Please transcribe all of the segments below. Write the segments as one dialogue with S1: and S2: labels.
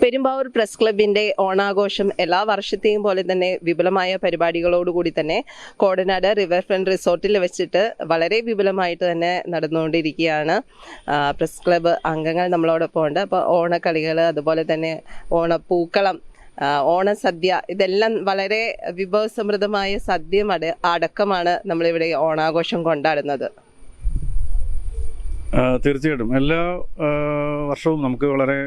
S1: Perumbavoor press ക്ലബിൻ്റെ ഓണാഘോഷം എല്ലാ വർഷത്തെയും പോലെ തന്നെ വിപുലമായ പരിപാടികളോടുകൂടി തന്നെ കോടനാട് റിവർ ഫ്രണ്ട് റിസോർട്ടിൽ വെച്ചിട്ട് വളരെ വിപുലമായിട്ട് തന്നെ നടന്നുകൊണ്ടിരിക്കുകയാണ്. പ്രസ് ക്ലബ്ബ് അംഗങ്ങൾ നമ്മളോടൊപ്പം ഉണ്ട്. അപ്പോൾ ഓണക്കളികൾ, അതുപോലെ തന്നെ ഓണപ്പൂക്കളം, ഓണസദ്യ, ഇതെല്ലാം വളരെ വിഭവസമൃദ്ധമായ സദ്യ അടക്കമാണ് നമ്മളിവിടെ ഓണാഘോഷം കൊണ്ടാടുന്നത്.
S2: തീർച്ചയായിട്ടും എല്ലാ വർഷവും നമുക്ക് വളരെ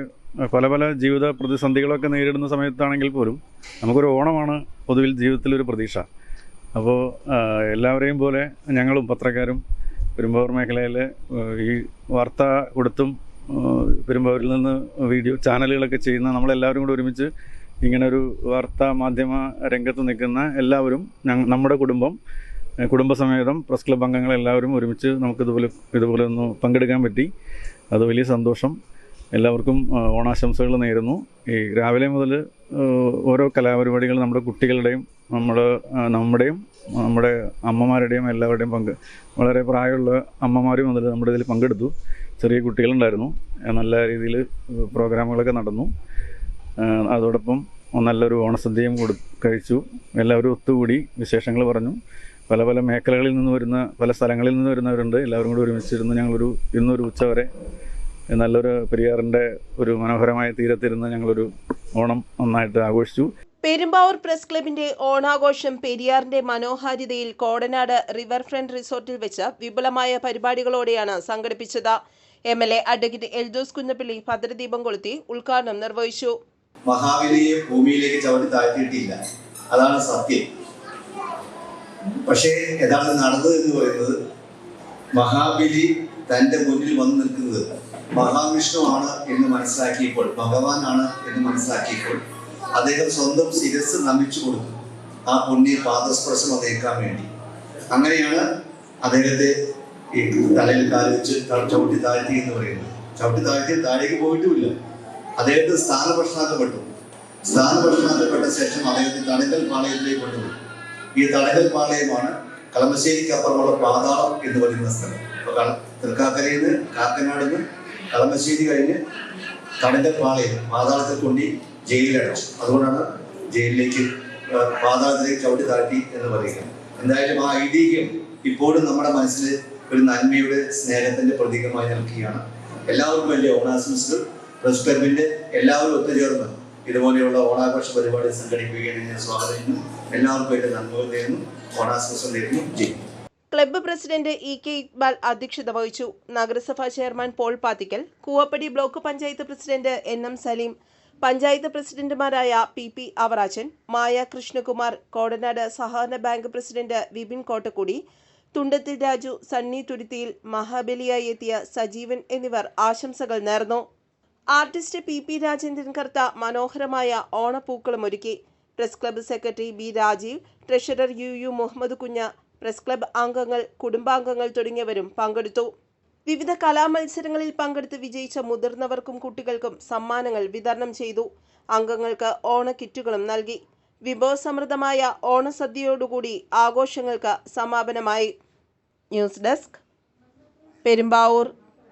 S2: പല ജീവിത പ്രതിസന്ധികളൊക്കെ നേരിടുന്ന സമയത്താണെങ്കിൽ പോലും നമുക്കൊരു ഓണമാണ് പൊതുവിൽ ജീവിതത്തിലൊരു പ്രതീക്ഷ. അപ്പോൾ എല്ലാവരെയും പോലെ ഞങ്ങളും പത്രക്കാരും പെരുമ്പാവൂർ മേഖലയിൽ ഈ വാർത്ത കൊടുത്തും പെരുമ്പാവൂരിൽ നിന്ന് വീഡിയോ ചാനലുകളൊക്കെ ചെയ്യുന്ന നമ്മളെല്ലാവരും കൂടെ ഒരുമിച്ച് ഇങ്ങനൊരു വാർത്താ മാധ്യമ രംഗത്ത് നിൽക്കുന്ന എല്ലാവരും നമ്മുടെ കുടുംബസമേതം പ്രസ് ക്ലബ് അംഗങ്ങളെല്ലാവരും ഒരുമിച്ച് ഇതുപോലെ ഒന്ന് പങ്കെടുക്കാൻ പറ്റി. അത് വലിയ സന്തോഷം. എല്ലാവർക്കും ഓണാശംസകൾ നേരുന്നു. ഈ രാവിലെ മുതൽ ഓരോ കലാപരിപാടികൾ നമ്മുടെ കുട്ടികളുടെയും നമ്മുടെയും നമ്മുടെ അമ്മമാരുടെയും എല്ലാവരുടെയും വളരെ പ്രായമുള്ള അമ്മമാരും മുതൽ നമ്മുടെ ഇതിൽ പങ്കെടുത്തു. ചെറിയ കുട്ടികളുണ്ടായിരുന്നു. നല്ല രീതിയിൽ പ്രോഗ്രാമുകളൊക്കെ നടന്നു. അതോടൊപ്പം നല്ലൊരു ഓണസദ്യയും കഴിച്ചു. എല്ലാവരും ഒത്തുകൂടി വിശേഷങ്ങൾ പറഞ്ഞു. പല മേഖലകളിൽ നിന്ന് വരുന്ന, പല സ്ഥലങ്ങളിൽ നിന്ന് വരുന്നവരുണ്ട്. എല്ലാവരും കൂടി ഒരുമിച്ചിരുന്ന് ഇന്നൊരു ഉച്ചവരെ നല്ലൊരു പെരിയാറിൻ്റെ ഒരു മനോഹരമായ തീരത്തിരുന്ന് ഞങ്ങളൊരു ഓണം നന്നായിട്ട് ആഘോഷിച്ചു.
S1: പെരുമ്പാവൂർ പ്രസ് ക്ലബിന്റെ ഓണാഘോഷം പെരിയാറിന്റെ മനോഹാരിതയിൽ കോടനാട് റിവർ ഫ്രണ്ട് റിസോർട്ടിൽ വെച്ച് വിപുലമായ പരിപാടികളോടെയാണ് സംഘടിപ്പിച്ചത്. MLA അഡ്വക്കേറ്റ് എൽദോസ് കുന്നപ്പള്ളി ഭദ്രദീപം കൊളുത്തി ഉദ്ഘാടനം നിർവഹിച്ചു.
S3: മഹാബലിയെ ഭൂമിയിലേക്ക് ചവിട്ടി താഴ്ത്തിയിട്ടില്ല, അതാണ് സത്യം. പക്ഷേ യഥാർത്ഥം നടന്നത് എന്ന് പറയുന്നത്, മഹാബലി തൻ്റെ മുന്നിൽ വന്നു നിൽക്കുന്നത് മഹാവിഷ്ണുവാണ് എന്ന് മനസ്സിലാക്കിയപ്പോൾ, ഭഗവാനാണ് എന്ന് മനസ്സിലാക്കിയപ്പോൾ അദ്ദേഹം സ്വന്തം ശിരസ് നമിച്ചു കൊടുത്തു, ആ പുണ്യ പാദസ്പർശം അതേക്കാൻ വേണ്ടി. അങ്ങനെയാണ് അദ്ദേഹത്തെ ഈ തലയിൽ കാല് വെച്ച് ചവിട്ടി താഴ്ത്തി എന്ന് പറയുന്നത്. ചവിട്ടി താഴ്ത്തി താഴേക്ക് പോയിട്ടുമില്ല, അദ്ദേഹത്തെ സ്ഥാനഭ്രഷ്ടനാക്കപ്പെട്ട ശേഷം അദ്ദേഹത്തെ തടങ്കൽ പാളയത്തിലേക്ക് കൊണ്ടുപോയി. ഈ തടങ്കൽ പാളയമാണ് കളമശ്ശേരിക്ക് അപ്പുറമുള്ള പാതാളം എന്ന് പറയുന്ന സ്ഥലം. അപ്പൊ തൃക്കാക്കരയിൽ നിന്ന്, കാക്കനാട് നിന്ന് കളമശ്ശേരി കഴിഞ്ഞ് തടങ്കൽ പാതാളത്തിൽ കൊണ്ട് ജയിലിലടച്ചു. അതുകൊണ്ടാണ് ജയിലിലേക്ക്, പാതാളത്തിലേക്ക് ചവിട്ടി താഴ്ത്തി എന്ന് പറയുക. എന്തായാലും ആ ഐതിഹ്യം ഇപ്പോഴും നമ്മുടെ മനസ്സിൽ ഒരു നന്മയുടെ, സ്നേഹത്തിന്റെ പ്രതീകമായി നിൽക്കുകയാണ്. എല്ലാവർക്കും വലിയ ഓണാശംസകൾ. പ്രസ് ക്ലബിന്റെ എല്ലാവരും ഒത്തുചേർന്ന് ഇതുപോലെയുള്ള ഓണാഘോഷ പരിപാടി സംഘടിപ്പിക്കുകയാണ് ഞാൻ സ്വാഗതം ചെയ്യുന്നു. എല്ലാവർക്കും വേണ്ടി നന്മകൾ നേരുന്നു, ഓണാശംസ നേരുന്നു. ജയിക്കും.
S1: ക്ലബ്ബ് പ്രസിഡന്റ് EK ഇക്ബാൽ അധ്യക്ഷത വഹിച്ചു. നഗരസഭാ chairman Paul Pathikkal, Koovappady block panchayat president NM Saleem, panchayat പ്രസിഡന്റുമാരായ PP അവറാച്ചൻ, മായ കൃഷ്ണകുമാർ, കോടനാട് സഹകരണ bank president Vipin Kottakkudi, Thundathil Raju, Sunny Thuruthiyil, മഹാബലിയായി എത്തിയ സജീവൻ എന്നിവർ ആശംസകൾ നേർന്നു. ആർട്ടിസ്റ്റ് PP രാജേന്ദ്രൻ കർത്ത മനോഹരമായ ഓണപ്പൂക്കളം ഒരുക്കി. Press club secretary B Rajeev, treasurer UU Muhammad കുഞ്ഞ, പ്രസ് ക്ലബ്ബ് അംഗങ്ങൾ, കുടുംബാംഗങ്ങൾ തുടങ്ങിയവരും പങ്കെടുത്തു. വിവിധ കലാമത്സരങ്ങളിൽ പങ്കെടുത്ത് വിജയിച്ച മുതിർന്നവർക്കും കുട്ടികൾക്കും സമ്മാനങ്ങൾ വിതരണം ചെയ്തു. അംഗങ്ങൾക്ക് ഓണക്കിറ്റുകളും നൽകി. വിഭവസമൃദ്ധമായ ഓണസദ്യയോടുകൂടി ആഘോഷങ്ങൾക്ക് സമാപനമായി. News desk, Perumbavoor.